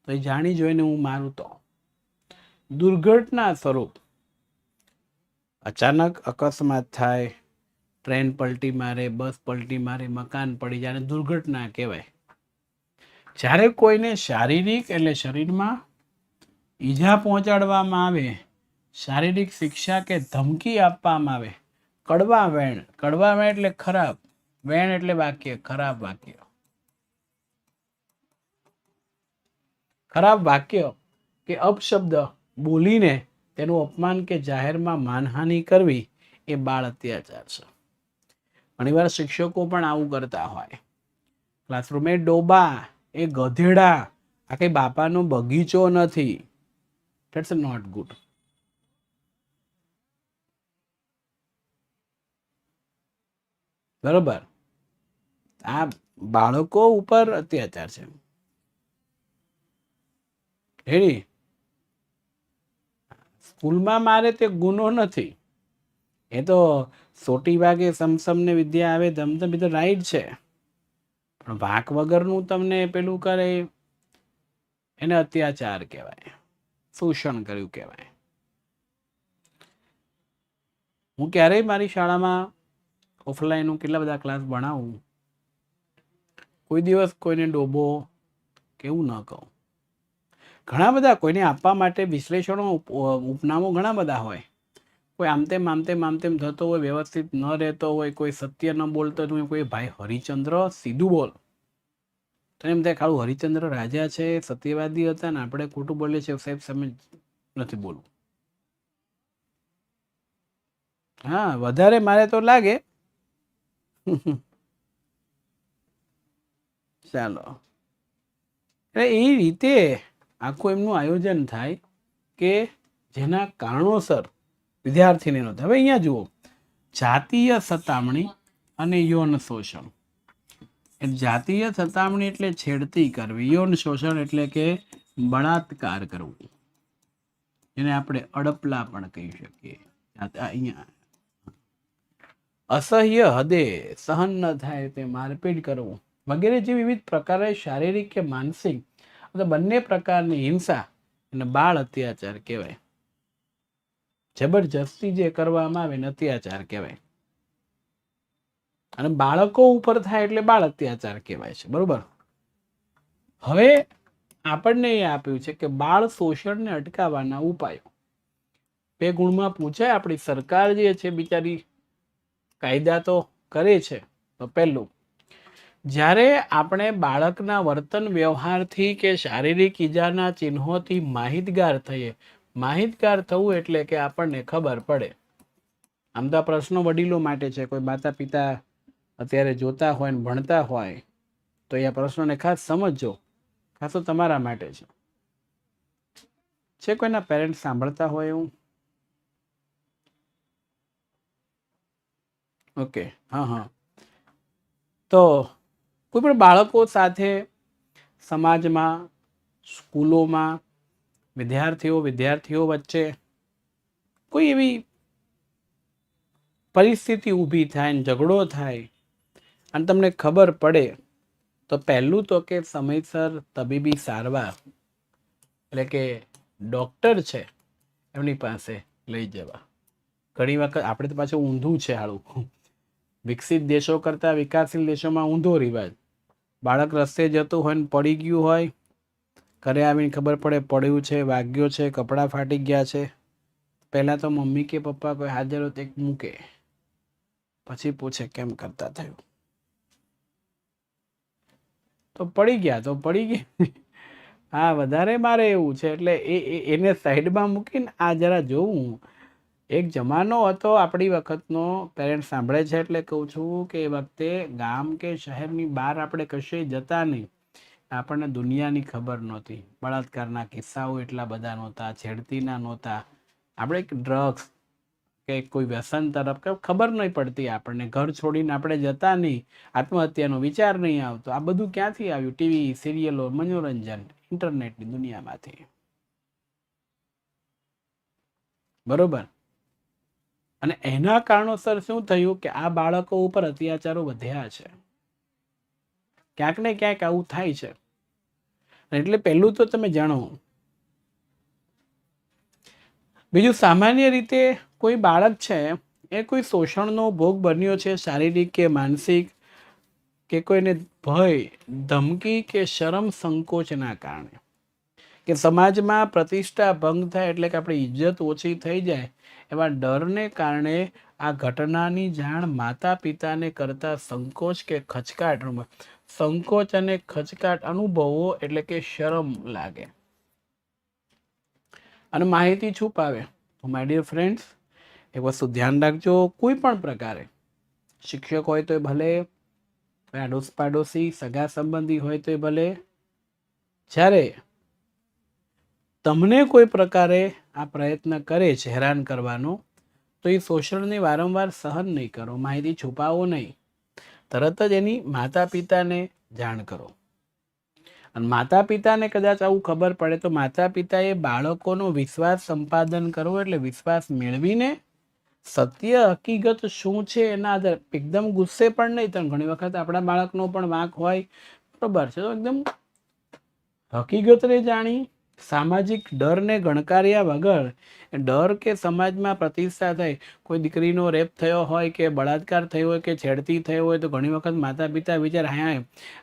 તો એ જાણી જોઈને હું મારું તો દુર્ઘટના સ્વરૂપ અચાનક અકસ્માત થાય, ટ્રેન પલટી મારે, બસ પલટી મારે, મકાન પડી જાય, દુર્ઘટના કહેવાય. જ્યારે કોઈને શારીરિક એટલે શરીરમાં ઈજા પહોંચાડવામાં આવે, શારીરિક શિક્ષા કે ધમકી આપવામાં આવે, કડવા વેણ એટલે ખરાબ, વેણ એટલે વાક્ય, ખરાબ વાક્ય, ખરાબ વાક્ય કે અપશબ્દ બોલીને તેનું અપમાન કે જાહેરમાં માનહાનિ કરવી એ બાળ અત્યાચાર છે. ઘણીવાર શિક્ષકો પણ આવું કરતા હોય. ક્લાસરૂમે ડોબા, એ ગધેડા, આ કઈ બાપાનો બગીચો નથી. That's not good. બરોબર, આ બાળકો ઉપર અત્યાચાર છે. હેડી સ્કૂલમાં મારે તે ગુનો નથી. એ તો સોટી વાગે સમસમને વિદ્યા આવે ધમધમ, એ તો રાઈટ છે. પણ વાંક વગરનું તમને પેલું કરે એને અત્યાચાર કહેવાય, શોષણ કર્યું કહેવાય. હું ક્યારેય મારી શાળામાં ઓફલાઈન કેટલા બધા ક્લાસ ભણાવું, કોઈ દિવસ કોઈને ડોબો કેવું ન કહું. ઘણા બધા કોઈને આપવા માટે વિશ્લેષણો, ઉપનામો ઘણા બધા હોય. કોઈ આમ તેમ થતો હોય, વ્યવસ્થિત ન રહેતો હોય, કોઈ સત્ય ન બોલતો હોય, કોઈ ભાઈ હરિચંદ્ર સીધું બોલ, તો એમ થાય ખાલું હરિચંદ્ર રાજા છે, સત્યવાદી હતા ને આપણે ખોટું બોલીએ છીએ, સાહેબ સામે નથી બોલવું. હા, વધારે મારે તો લાગે. ચાલો, એ રીતે આખું એમનું આયોજન થાય કે જેના કારણોસર વિદ્યાર્થીને નહોતા. હવે અહીંયા જુઓ, જાતીય સતામણી અને યૌન શોષણ. જાતીય સતામણી એટલે છેડતી કરવી, યૌન શોષણ એટલે કે બળાત્કાર કરવું, જેને આપણે અડપલા પણ કહી શકીએ. અહીંયા અસહ્ય હદે સહન ન થાય તે મારપીટ કરવું વગેરે જે વિવિધ પ્રકારે શારીરિક કે માનસિક બંને પ્રકારની હિંસા અને બાળ અત્યાચાર કહેવાય. જબરજસ્તી જે કરવામાં આવે ને અત્યાચાર કહેવાય. અને બાળકો ઉપર થાય એટલે બાળ અત્યાચાર કહેવાય છે. બરોબર. હવે આપણને એ આપ્યું છે કે બાળ શોષણને અટકાવવાના ઉપાયો. 2 ગુણમાં પૂછાય. આપણી સરકાર જે છે બિચારી કાયદા તો કરે છે. તો પહેલું, જ્યારે આપણે બાળકના વર્તન વ્યવહારથી કે શારીરિક ઈજાના ચિહ્નોથી માહિતગાર થઈએ. માહિતગાર થવું એટલે કે આપણને ખબર પડે. આમ તો આ પ્રશ્નો વડીલો માટે છે. કોઈ માતા પિતા અત્યારે જોતા હોય ને ભણતા હોય તો એ પ્રશ્નોને ખાસ સમજજો. ખાસ તો તમારા માટે છે. કોઈના પેરેન્ટ્સ સાંભળતા હોય એવું? ઓકે, હા. તો કોઈ પણ બાળકો સાથે સમાજમાં, સ્કૂલોમાં, વિદ્યાર્થીઓ વચ્ચે કોઈ એવી પરિસ્થિતિ ઊભી થાય ને ઝઘડો થાય અને તમને ખબર પડે તો પહેલું તો કે સમયસર તબીબી સારવાર એટલે કે ડૉક્ટર છે એમની પાસે લઈ જવા. ઘણી વખત આપણે તો પાછું ઊંધું છે હાળું. વિકસિત દેશો કરતાં વિકાસશીલ દેશોમાં ઊંધો રિવાજ. બાળક રસ્તે જતું હોય ને પડી ગયું હોય, ઘરે આવીને ખબર પડે પડ્યું છે, વાગ્યો છે, કપડાં ફાટી ગયા છે, પહેલાં તો મમ્મી કે પપ્પા કોઈ હાજર હોત એક મૂકે, પછી પૂછે કેમ કરતા થયું. તો પડી ગયા તો પડી ગયા. હા, વધારે મારે એવું છે એટલે એને સાઈડમાં મૂકીને આ જરા જોવું. એક જમાનો હતો આપણી વખતનો, પેરેન્ટ્સ સાંભળે છે એટલે કહું છું કે એ વખતે ગામ કે શહેરની બહાર આપણે કશે જતા નહીં, આપણને દુનિયાની ખબર નહોતી. બળાત્કારના કિસ્સાઓ એટલા બધા નહોતા, છેડતીના નહોતા. આપણે ડ્રગ્સ કે કોઈ વ્યસન તરફ ખબર નહીં પડતી આપણને. ઘર છોડીને આપણે જતા નહીં, આત્મહત્યાનો વિચાર નહીં આવતો. આ બધું ક્યાંથી આવ્યું? ટીવી, સિરિયલો, મનોરંજન, ઇન્ટરનેટની દુનિયામાંથી. બરોબર. અને એના કારણોસર શું થયું કે આ બાળકો ઉપર અત્યાચારો વધ્યા છે. ક્યાંક ને ક્યાંક આવું થાય છે. એટલે પહેલું તો તમે જાણો. બીજું, સામાન્ય રીતે કોઈ બાળક છે એ કોઈ શોષણનો ભોગ બન્યો છે, શારીરિક કે માનસિક, કે કોઈને ભય, ધમકી કે શરમ સંકોચના કારણે, કે સમાજમાં પ્રતિષ્ઠા ભંગ થાય એટલે કે આપણી ઇજ્જત ઓછી થઈ જાય એવા ડરને કારણે આ ઘટનાની જાણ માતા પિતાને કરતા સંકોચ કે ખચકાટ, સંકોચ અને ખચકાટ અનુભવો એટલે કે શરમ લાગે અને માહિતી છુપાવે. તો માય ડિયર ફ્રેન્ડ્સ, એક વસ્તુ ધ્યાન રાખજો, કોઈ પણ પ્રકારે શિક્ષક હોય તો ભલે, આડોશ પાડોશી સગા સંબંધી હોય તો ભલે, જ્યારે તમને કોઈ પ્રકારે આ પ્રયત્ન કરે છે હેરાન કરવાનો, તો એ શોષણને વારંવાર સહન નહીં કરો, માહિતી છુપાવો નહીં, તરત જ એની માતા પિતાને જાણ કરો. અને માતા પિતાને કદાચ આવું ખબર પડે તો માતા પિતાએ બાળકોનો વિશ્વાસ સંપાદન કરવો, એટલે વિશ્વાસ મેળવીને સત્ય હકીકત શું છે એના આધારે, એકદમ ગુસ્સે પણ નહીં. તો ઘણી વખત આપણા બાળકનો પણ વાંક હોય, બરોબર છે, તો એકદમ હકીકતને જાણી, સામાજિક ડરને ગણકાર્યા વગર, ડર કે સમાજમાં પ્રતિષ્ઠા થાય, કોઈ દીકરીનો રેપ થયો હોય કે બળાત્કાર થયો હોય કે છેડતી થયો હોય, તો ઘણી વખત માતા પિતા વિચાર, હા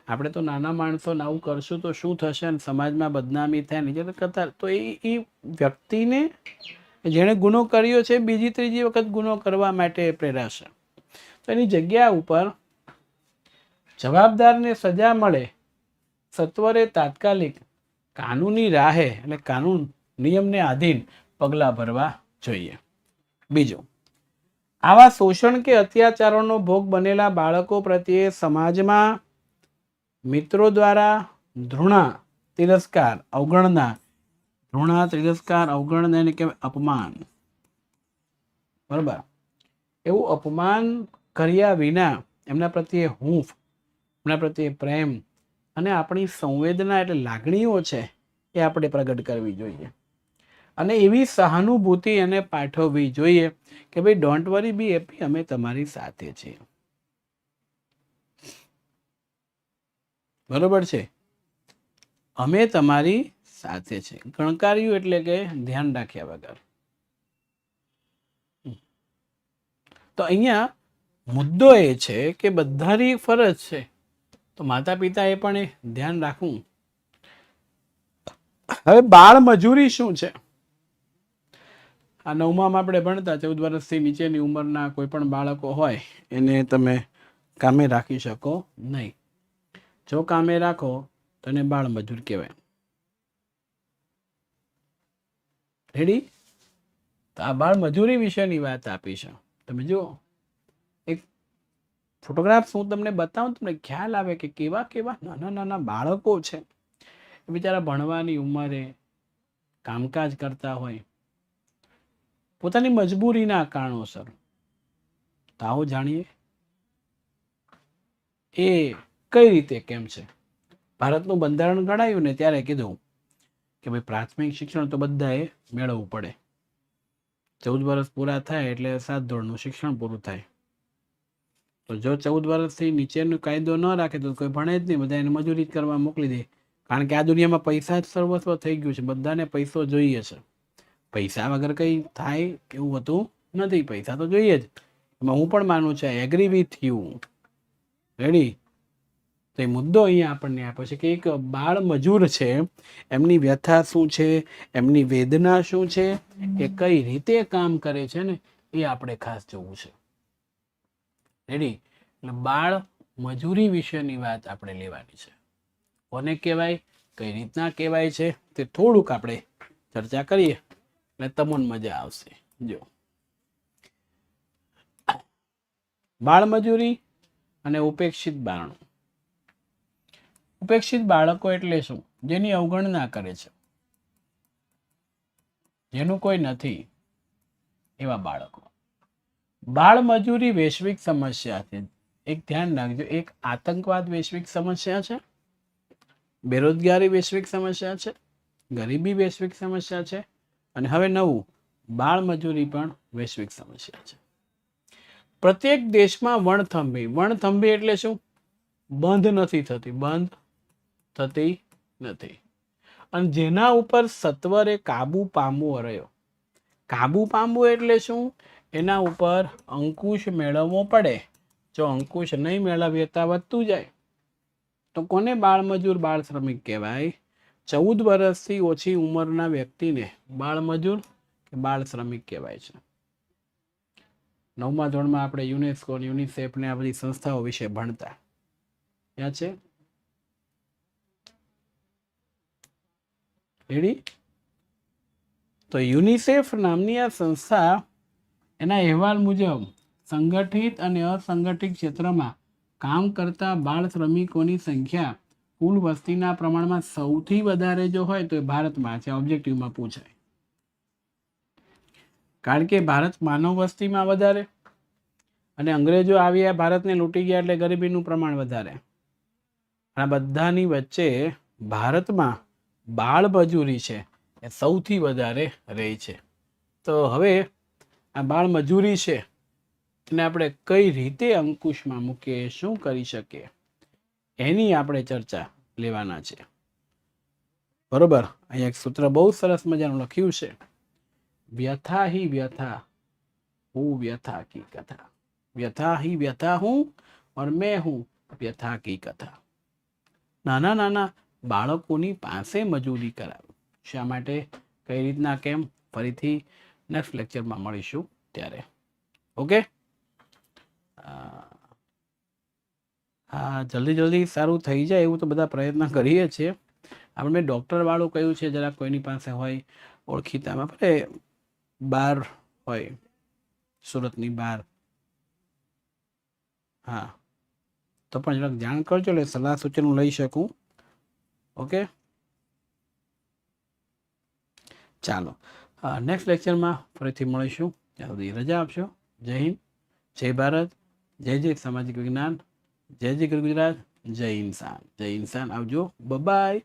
આપણે તો નાના માણસો આવું કરશું તો શું થશે, અને સમાજમાં બદનામી થાય નીચે કરતા, તો એ વ્યક્તિને જેણે ગુનો કર્યો છે બીજી ત્રીજી વખત ગુનો કરવા માટે પ્રેરાશે. તો એની જગ્યા ઉપર જવાબદારને સજા મળે, સત્વરે તાત્કાલિક કાનૂની રાહે એટલે કાનૂન નિયમને આધીન પગલાં ભરવા જોઈએ. બીજું, આવા શોષણ કે અત્યાચારોનો ભોગ બનેલા બાળકો પ્રત્યે સમાજમાં મિત્રો દ્વારા ધૃણા, તિરસ્કાર, અવગણના, ધૃણા, તિરસ્કાર, અવગણના એને કહેવાય અપમાન, બરાબર, એવું અપમાન કર્યા વિના એમના પ્રત્યે હૂંફ, એમના પ્રત્યે પ્રેમ અને આપણી સંવેદના એટલે લાગણીઓ છે એ આપણે પ્રગટ કરવી જોઈએ. અને એવી સહાનુભૂતિ એને પાઠવવી જોઈએ કે ભાઈ ડોન્ટ વરી, બી હેપી, અમે તમારી સાથે છીએ, બરોબર છે, અમે તમારી સાથે છે. ગણકાર્યું એટલે કે ધ્યાન રાખ્યા વગર. તો અહીંયા મુદ્દો એ છે કે બધાની ફરજ છે, તો માતા પિતાએ પણ એ ધ્યાન રાખવું. હવે બાળ મજૂરી શું છે? આ 9માં આપણે ભણતા 14 વર્ષથી નીચેની ઉંમરના કોઈ પણ બાળકો હોય એને તમે કામે રાખી શકો નહીં. જો કામે રાખો તો એને બાળ મજૂર કહેવાય. રેડી? તો આ બાળ મજૂરી વિશેની વાત આપી છે. તમે જુઓ, એક ફોટોગ્રાફ્સ હું તમને બતાવું, તમને ખ્યાલ આવે કે કેવા કેવા નાના નાના બાળકો છે, બિચારા ભણવાની ઉંમરે કામકાજ કરતા હોય, પોતાની મજબૂરીના કારણોસર. તો આવો જાણીએ એ કઈ રીતે કેમ છે. ભારતનું બંધારણ ઘડાયું ને ત્યારે કીધું કે ભાઈ પ્રાથમિક શિક્ષણ તો બધાએ મેળવવું પડે. 14 વર્ષ પૂરા થાય એટલે 7 ધોરણનું શિક્ષણ પૂરું થાય. તો જો 14 વર્ષથી નીચેનો કાયદો ન રાખે તો કોઈ ભણે જ નહીં, બધા એને મજૂરી કરવા મોકલી દે. કારણ કે આ દુનિયામાં પૈસા જ સર્વસ્વ થઈ ગયું છે, બધાને પૈસો જોઈએ છે. પૈસા વગર કંઈ થાય એવું હોતું નથી, પૈસા તો જોઈએ જ. એમાં હું પણ માનું છું, એગ્રી વિથ યુ. રેડી? તો એ મુદ્દો અહીંયા આપણને આપ્યો છે કે એક બાળ મજૂર છે, એમની વ્યથા શું છે, એમની વેદના શું છે, એ કઈ રીતે કામ કરે છે ને એ આપણે ખાસ જોવું છે. રેડી? એટલે બાળ મજૂરી વિશેની વાત આપણે લેવાની છે. કોને કહેવાય, કઈ રીતના કહેવાય છે તે થોડુંક આપણે ચર્ચા કરીએ એટલે તમને મજા આવશે. જો, બાળ મજૂરી અને ઉપેક્ષિત બાળકો. ઉપેક્ષિત બાળકો એટલે શું? જેની અવગણના કરે છે, જેનું કોઈ નથી, એવા બાળકો. બાળ મજૂરી વૈશ્વિક સમસ્યા છે. એક ધ્યાન રાખજો, એક આતંકવાદ વૈશ્વિક સમસ્યા છે, બેરોજગારી વૈશ્વિક સમસ્યા છે, ગરીબી વૈશ્વિક સમસ્યા છે, અને હવે નવું બાળ મજૂરી પણ વૈશ્વિક સમસ્યા છે. પ્રત્યેક દેશમાં વણથંભી. વણથંભી એટલે શું? બંધ નથી થતી, બંધ થતી નથી. અને જેના ઉપર સત્વરે કાબુ પામવો રહ્યો. કાબુ પામવું એટલે શું? એના ઉપર અંકુશ મેળવવો પડે. જો અંકુશ નહીં મેળવીએ તો વધતું જાય. તો કોને બાળમજૂર બાળ શ્રમિક કહેવાય? 14 વર્ષથી ઓછી ઉંમરના વ્યક્તિને બાળમજૂર કે બાળ શ્રમિક કહેવાય છે. 9મા ધોરણમાં આપણે યુનેસ્કો યુનિસેફ ને આ બધી સંસ્થાઓ વિશે ભણતા. યાદ છે? રેડી? તો યુનિસેફ નામની આ સંસ્થા એના અહેવાલ મુજબ સંગઠિત અને અસંગઠિત ક્ષેત્રમાં કામ કરતા બાળ શ્રમિકોની સંખ્યા કુલ વસ્તીના પ્રમાણમાં સૌથી વધારે જો હોય તો એ ભારતમાં છે. ઓબ્જેક્ટિવમાં પૂછાય. કારણ કે ભારત માનવ વસ્તીમાં વધારે અને અંગ્રેજો આવ્યા ભારતને લૂંટી ગયા એટલે ગરીબીનું પ્રમાણ વધારે. આ બધાની વચ્ચે ભારતમાં બાળ મજૂરી છે એ સૌથી વધારે રહી છે. તો હવે આ બાળ મજૂરી છે એને આપણે કઈ રીતે અંકુશમાં મૂકીએ, શું કરી શકીએ, એની આપણે ચર્ચા લેવાના છે. બરોબર? અહીંયા એક સૂત્ર બહુ સરસ મજાનું લખ્યું છે. વ્યથા હી વ્યથા હું વ્યથા કી કથા. વ્યથા હી વ્યથા હું और मैं હું વ્યથા કી કથા. નાના નાના બાળકોની પાસે મજૂરી કરાવે. શા માટે, કઈ રીતના, કેમ? ફરીથી નેક્સ્ટ લેક્ચરમાં મળીશું ત્યારે. ઓકે? હા, જલ્દી સારું થઈ જાય એવું તો બધા પ્રયત્ન કરીએ છીએ. આપણે મેં ડૉક્ટર વાળું કહ્યું છે, જરા કોઈની પાસે હોય ઓળખીતામાં, ભલે બહાર હોય, સુરતની બહાર, હા, તો પણ જરાક જાણ કરજો એટલે સલાહ સૂચન લઈ શકું. ઓકે, ચાલો નેક્સ્ટ લેક્ચરમાં ફરીથી મળીશું. ત્યાં સુધી રજા આપશો. જય હિન્દ, જય ભારત, જય સામાજિક વિજ્ઞાન, જય ગુજરાત, જય ઇન્સાન. આવજો. બાય.